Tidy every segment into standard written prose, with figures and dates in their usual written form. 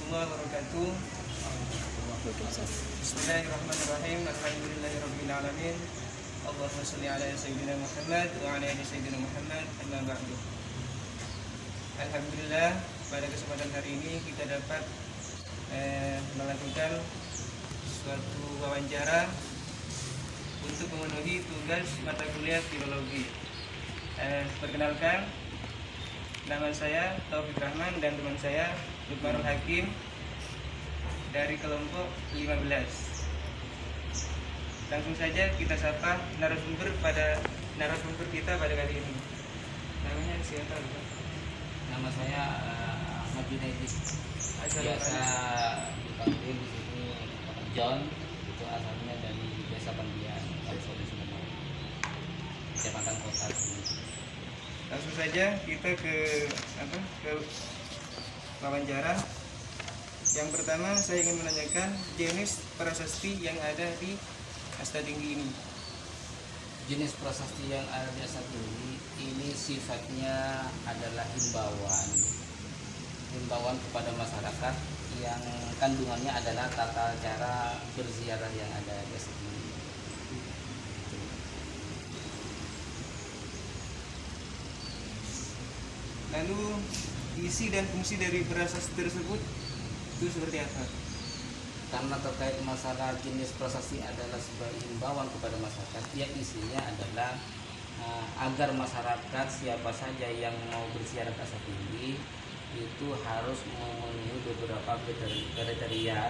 warahmatullahi wabarakatuh. Bismillahirrahmanirrahim. Alhamdulillahirabbil alamin. Allahumma shalli ala sayyidina Muhammad wa ala ali sayyidina Muhammad. Amma ba'du. Alhamdulillah, pada kesempatan hari ini kita dapat melakukan suatu wawancara untuk memenuhi tugas mata kuliah filologi. Perkenalkan, nama saya Taufik Rahman dan teman saya Lukmanul Hakim dari kelompok 15. Langsung saja kita sapa narasumber kita pada kali ini. Namanya siapa? Nama saya Ahmad Junaidi. Biasa dipanggil di sini John. Itu asalnya dari Desa Bandian, Kabupaten Sumedang, Kecamatan Kota. Langsung saja kita ke wawancara. Yang pertama saya ingin menanyakan jenis prasasti yang ada di Astatinggi ini. Jenis prasasti yang ada di Astatinggi ini sifatnya adalah himbauan kepada masyarakat yang kandungannya adalah tata cara berziarah yang ada di Astatinggi. Lalu isi dan fungsi dari prasasti tersebut itu seperti apa? Karena terkait masalah jenis prasasti adalah sebagai himbauan kepada masyarakat, ya isinya adalah agar masyarakat siapa saja yang mau berziarah ke Astatinggi itu harus memenuhi beberapa kriteria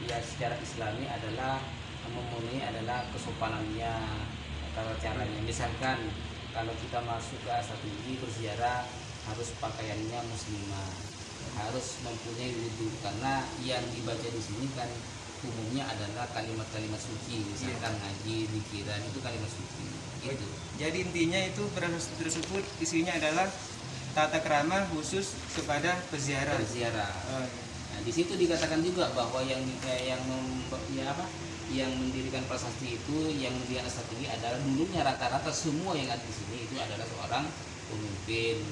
yang secara Islami adalah memenuhi adalah kesopanannya, tata caranya. Misalkan kalau kita masuk ke Astatinggi berziarah harus pakaiannya muslimah, harus mempunyai wudhu, karena yang dibaca di sini kan umumnya adalah kalimat-kalimat suci, misalkan ngaji, pikiran, itu kalimat suci gitu. Jadi intinya itu prasasti tersebut isinya adalah tata krama khusus kepada peziarah. Nah, di situ dikatakan juga bahwa yang mendirikan prasasti itu, yang mendirikan Astatinggi adalah dulunya rata-rata semua yang ada di sini itu adalah seorang pemimpin,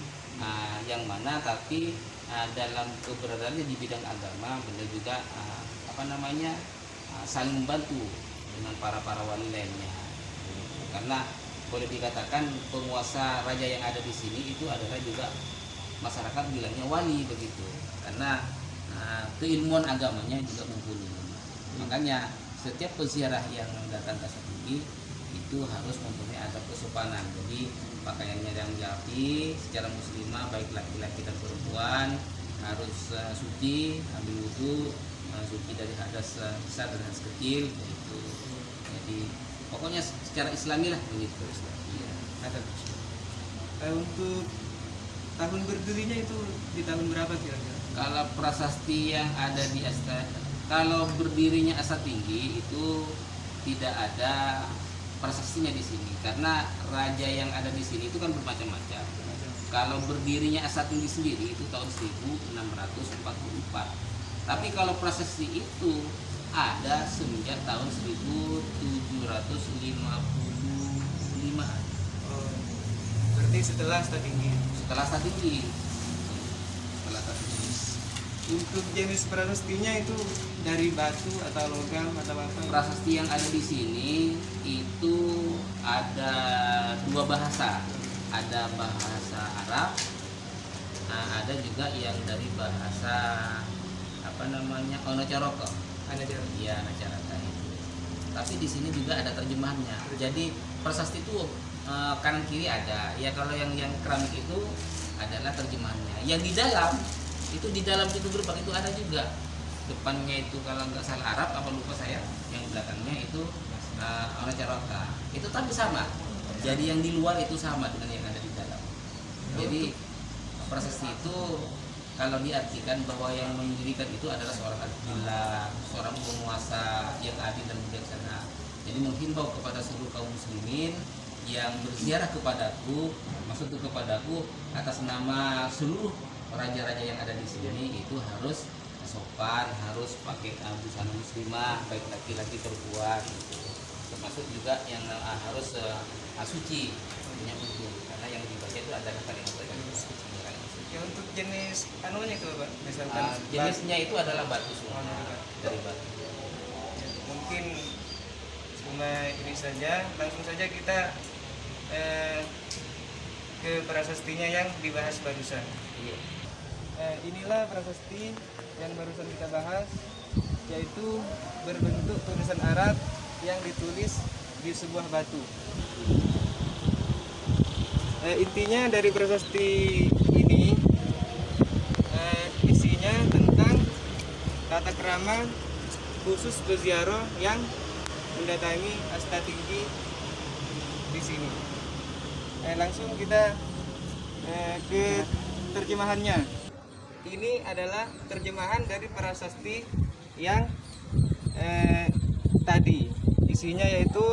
yang mana tapi dalam keberadaannya di bidang agama benar juga saling membantu dengan para wali lainnya. Karena boleh dikatakan penguasa raja yang ada di sini itu adalah juga masyarakat bilangnya wali begitu, karena keilmuan agamanya juga mumpuni. Makanya setiap peziarah yang datang ke Astatinggi itu harus mempunyai adab kesopanan. Jadi pakaiannya yang rapi secara muslimah, baik laki-laki dan perempuan, harus suci, ambil wudhu, suci dari hadas besar dan hadas kecil begitu. Jadi pokoknya secara Islami lah begitu. Iya. Untuk tahun berdirinya itu di tahun berapa kira-kira? Kalau prasasti yang ada di kalau berdirinya Astatinggi itu tidak ada prasastinya di sini, karena raja yang ada di sini itu kan bermacam-macam. Kalau berdirinya Astatinggi sendiri itu tahun 1644. Tapi kalau prasasti itu ada semenjak tahun 1755. Berarti setelah Astatinggi. Setelah Astatinggi. Untuk jenis prasastinya itu dari batu atau logam atau apa? Prasasti yang ada di sini itu ada dua bahasa. Ada bahasa Arab, ada juga yang dari bahasa Onocoroko. Iya, Anacaraka itu. Tapi di sini juga ada terjemahannya. Jadi prasasti itu kanan kiri ada. Ya kalau yang keramik itu adalah terjemahannya. Yang di dalam pintu gerbang itu ada juga. Depannya itu kalau nggak salah Arab apa lupa saya. Yang belakangnya itu Onocoroko. Itu tapi sama. Jadi yang di luar itu sama dengan yang ada di dalam. Jadi prasasti itu kalau diartikan bahwa yang mendirikan itu adalah seorang adillah, seorang penguasa yang adil dan bijaksana. Jadi menghimbau kepada seluruh kaum muslimin yang berziarah kepadaku, atas nama seluruh raja-raja yang ada di sini itu harus sopan, harus pakai busana muslimah, baik laki-laki perempuan. Termasuk juga yang harus suci, punya wudhu, karena yang dibaca itu adalah kalimat suci. Ya, untuk jenis anunya itu Pak, misalkan Jenisnya itu adalah batu semua, Pak. dari batu. Ya, mungkin cuma ini saja, langsung saja kita ke prasastinya yang dibahas barusan. Iya. Inilah prasasti yang barusan kita bahas, yaitu berbentuk tulisan Arab yang ditulis di sebuah batu. Intinya dari prasasti ini isinya tentang tata krama khusus peziarah yang mendatangi asta tinggi di sini. Langsung kita ke terjemahannya. Ini adalah terjemahan dari prasasti yang tadi. Isinya yaitu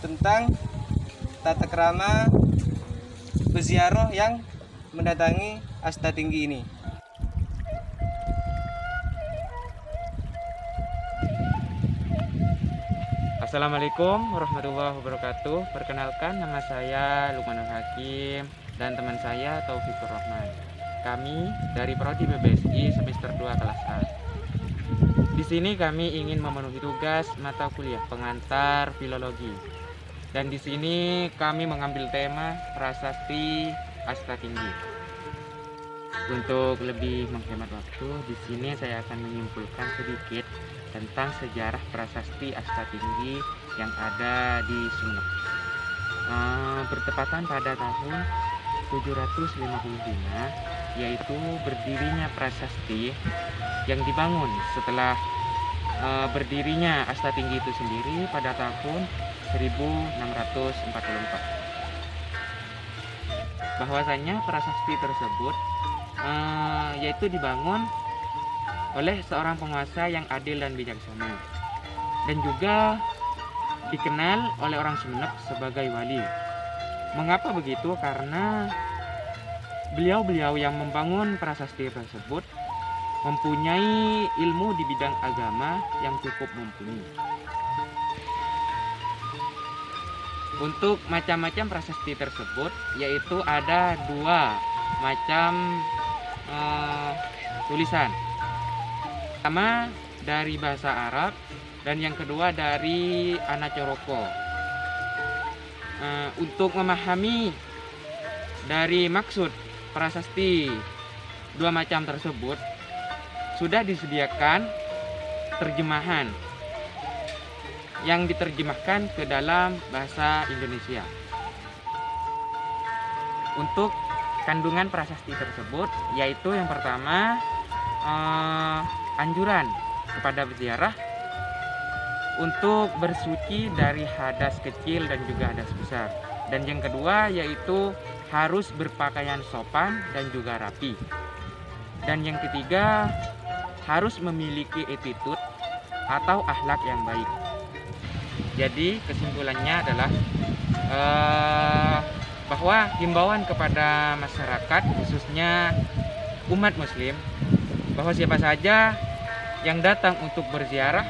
tentang tata krama peziarah yang mendatangi asta tinggi ini. Assalamualaikum warahmatullahi wabarakatuh. Perkenalkan, nama saya Lukmanul Hakim dan teman saya Taufikur Rahman. Kami dari Prodi BBSI semester 2 kelas A. Di sini kami ingin memenuhi tugas mata kuliah pengantar filologi. Dan di sini kami mengambil tema prasasti asta tinggi. Untuk lebih menghemat waktu, di sini saya akan menyimpulkan sedikit tentang sejarah prasasti asta tinggi yang ada di Sumeneb. Bertepatan pada tahun 755, yaitu berdirinya prasasti yang dibangun setelah berdirinya asta tinggi itu sendiri pada tahun 1644. Bahwasanya prasasti tersebut yaitu dibangun oleh seorang penguasa yang adil dan bijaksana, dan juga dikenal oleh orang Sumeneb sebagai wali. Mengapa begitu? Karena beliau-beliau yang membangun prasasti tersebut mempunyai ilmu di bidang agama yang cukup mumpuni. Untuk macam-macam prasasti tersebut, yaitu ada 2 macam tulisan. Pertama dari bahasa Arab dan yang kedua dari Anacoroko. Untuk memahami dari maksud prasasti 2 macam tersebut, sudah disediakan terjemahan yang diterjemahkan ke dalam bahasa Indonesia. Untuk kandungan prasasti tersebut, yaitu yang pertama anjuran kepada peziarah untuk bersuci dari hadas kecil dan juga hadas besar. Dan yang kedua yaitu harus berpakaian sopan dan juga rapi. Dan yang ketiga harus memiliki attitude atau akhlak yang baik. Jadi kesimpulannya adalah bahwa himbauan kepada masyarakat, khususnya umat muslim, bahwa siapa saja yang datang untuk berziarah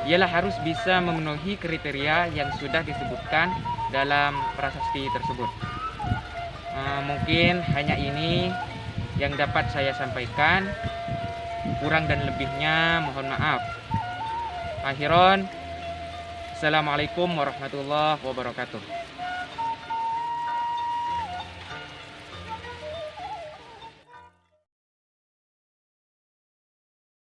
ialah harus bisa memenuhi kriteria yang sudah disebutkan dalam prasasti tersebut. Mungkin hanya ini yang dapat saya sampaikan. Kurang dan lebihnya mohon maaf. Akhiron, assalamualaikum warahmatullahi wabarakatuh.